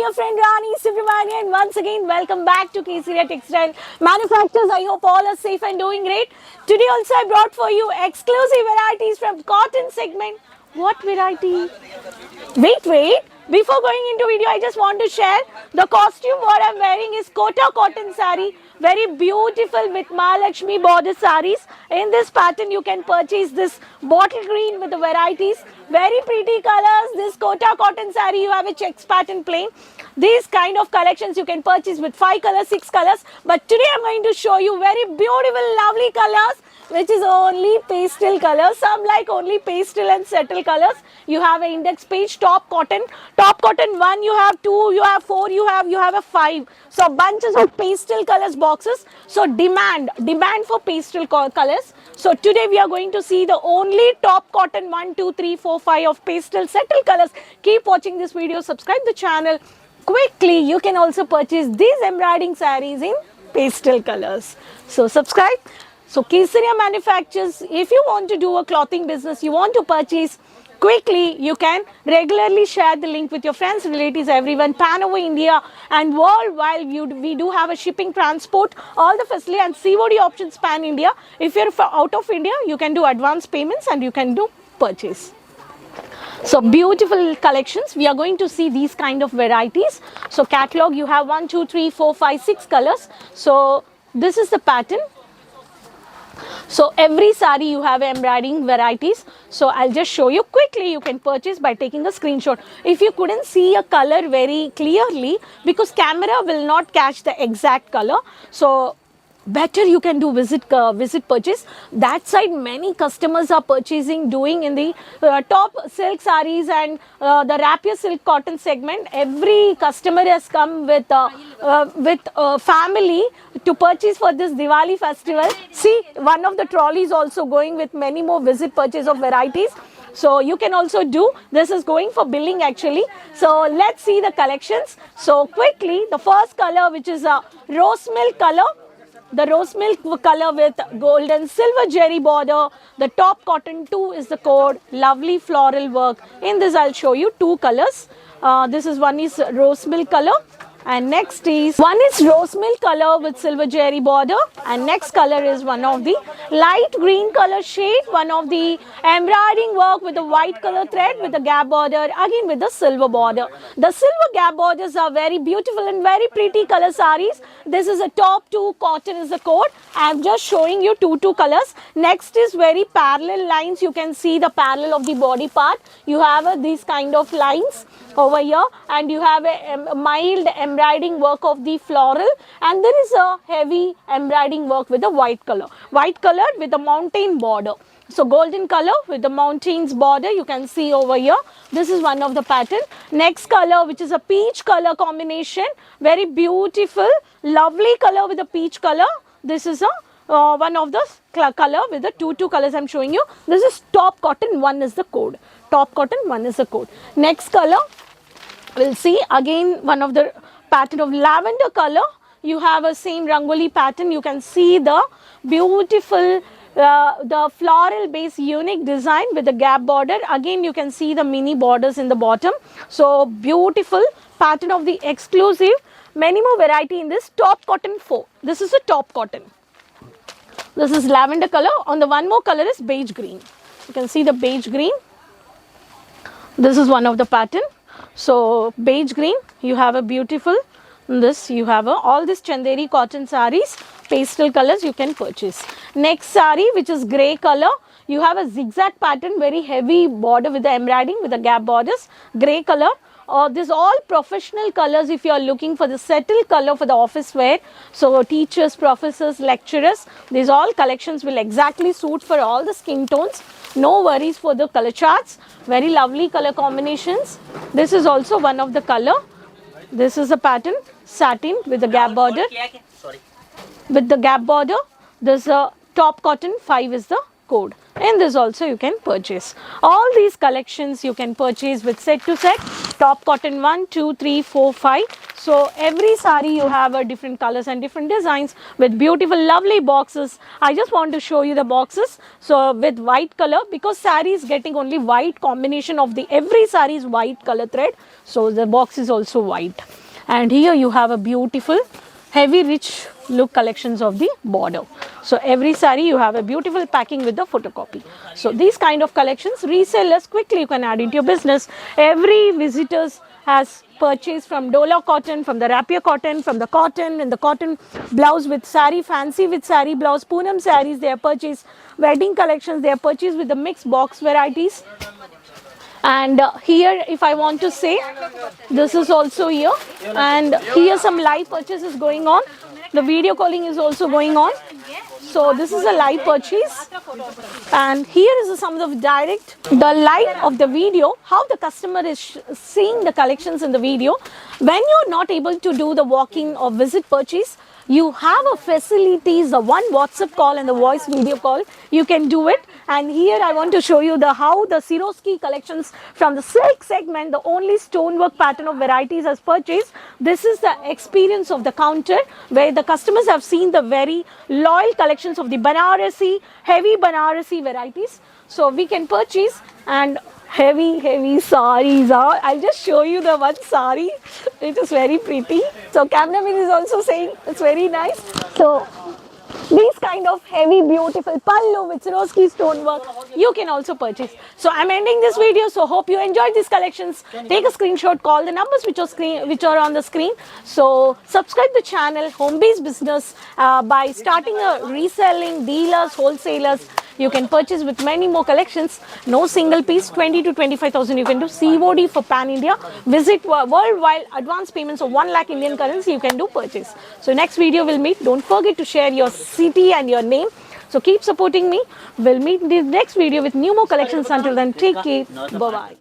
your friend Rani Subramanian, and once again welcome back to Kesaria Textile Manufacturers. I hope all are safe and doing great. Today also I brought for you exclusive varieties from cotton segment. What variety? Wait. Before going into video, I just want to share the costume. What I'm wearing is Kota cotton sari. Very beautiful with Mahalakshmi border saris. In this pattern, you can purchase this bottle green with the varieties. Very pretty colors. This Kota cotton sari, you have a checks pattern plain. These kind of collections you can purchase with 5 colors, 6 colors. But today I'm going to show you very beautiful, lovely colors, which is only pastel colors. Some like only pastel and settle colors. You have an index page, top cotton 1, you have 2, you have 4, you have a 5. So bunches of pastel colors boxes. So demand for pastel colors. So today we are going to see the only top cotton 1, 2, 3, 4, 5 of pastel settle colors. Keep watching this video, subscribe the channel. Quickly, you can also purchase these embroidering sarees in pastel colors. So subscribe. So Kesaria Manufacturers, if you want to do a clothing business, you want to purchase quickly, you can regularly share the link with your friends, relatives, everyone, pan over India and worldwide. We do have a shipping, transport, all the facility and COD options pan India. If you're out of India, you can do advance payments and you can do purchase. So beautiful collections. We are going to see these kind of varieties. So catalog, you have 1, 2, 3, 4, 5, 6 colors. So this is the pattern. So every sari you have embroidering varieties. So I'll just show you quickly. You can purchase by taking a screenshot. If you couldn't see a color very clearly, because camera will not catch the exact color. So better you can do visit purchase. That side many customers are purchasing, doing in the top silk sarees and the rapier silk cotton segment. Every customer has come with family to purchase for this Diwali festival. See, one of the trolleys also going with many more visit purchase of varieties. So you can also do, this is going for billing actually. So let's see the collections. So quickly, the first color, which is a rose milk color. The rose milk color with gold and silver jerry border. The top cotton 2 is the code. Lovely floral work. In this I'll show you 2 colors. This is one is rose milk color. And next is one is rose milk color with silver jerry border, and next color is one of the light green color shade, one of the embroidering work with the white color thread with the gap border, again with the silver border. The silver gap borders are very beautiful and very pretty color saris. This is a top 2, cotton is the code. I am just showing you 2 colors. Next is very parallel lines. You can see the parallel of the body part. You have these kind of lines over here, and you have a mild embroidering work of the floral, and there is a heavy embroidering work with the white color with the mountain border. So golden color with the mountains border, you can see over here. This is one of the pattern. Next color, which is a peach color combination, very beautiful, lovely color with the peach color. This is a one of the color with the two colors I'm showing you. This is top cotton 1 is the code. Top cotton 1 is the code. Next color, we'll see again one of the pattern of lavender color. You have a same rangoli pattern. You can see the beautiful the floral base unique design with the gap border. Again you can see the mini borders in the bottom. So beautiful pattern of the exclusive. Many more variety in this top cotton 4. This is a top cotton. This is lavender color. On the one more color is beige green. You can see the beige green. This is one of the pattern. So beige green, you have a beautiful, this you have all this Chanderi cotton saris, pastel colors you can purchase. Next sari, which is grey color, you have a zigzag pattern, very heavy border with the embroidering with the gap borders, grey color. This all professional colors if you are looking for the settled color for the office wear. So teachers, professors, lecturers, these all collections will exactly suit for all the skin tones. No worries for the color charts. Very lovely color combinations. This is also one of the color. This is a pattern, satin with the gap border. With the gap border, this top cotton 5 is the code. And this also you can purchase. All these collections you can purchase with set to set. Top cotton 1, 2, 3, 4, 5. So every sari you have a different colors and different designs with beautiful lovely boxes. I just want to show you the boxes. So with white color, because sari is getting only white combination of the every sari is white color thread. So the box is also white. And here you have a beautiful heavy rich look collections of the border. So every sari you have a beautiful packing with the photocopy. So these kind of collections, resellers quickly you can add into your business. Every visitors has purchased from Dola cotton, from the rapier cotton, from the cotton and the cotton blouse with sari, fancy with sari blouse, Poonam saris they have purchased, wedding collections they have purchased with the mixed box varieties. And here if I want to say, this is also here, and here some live purchase is going on. The video calling is also going on. So this is a live purchase, and here is some of the direct, the live of the video, how the customer is seeing the collections in the video. When you're not able to do the walk-in or visit purchase, you have a facilities, the one WhatsApp call and the voice video call, you can do it. And here I want to show you the how the Swarovski collections from the silk segment, the only stonework pattern of varieties has purchased. This is the experience of the counter where the customers have seen the very loyal collections of the Banarasi, heavy Banarasi varieties. So we can purchase, and heavy saris are. I'll just show you the one sari. It is very pretty. So cameraman is also saying it's very nice. So these kind of heavy beautiful pallu with Swarovski stonework you can also purchase. So I'm ending this video. So hope you enjoyed these collections. Take a screenshot, call the numbers which are on the screen. So subscribe the channel Home Based Business by starting a reselling, dealers, wholesalers. You can purchase with many more collections. No single piece, 20 to 25,000 you can do. COD for Pan India. Visit worldwide, advance payments of 1 lakh Indian currency you can do purchase. So next video we'll meet. Don't forget to share your city and your name. So keep supporting me. We'll meet in the next video with new more collections. Until then, take care. Bye-bye.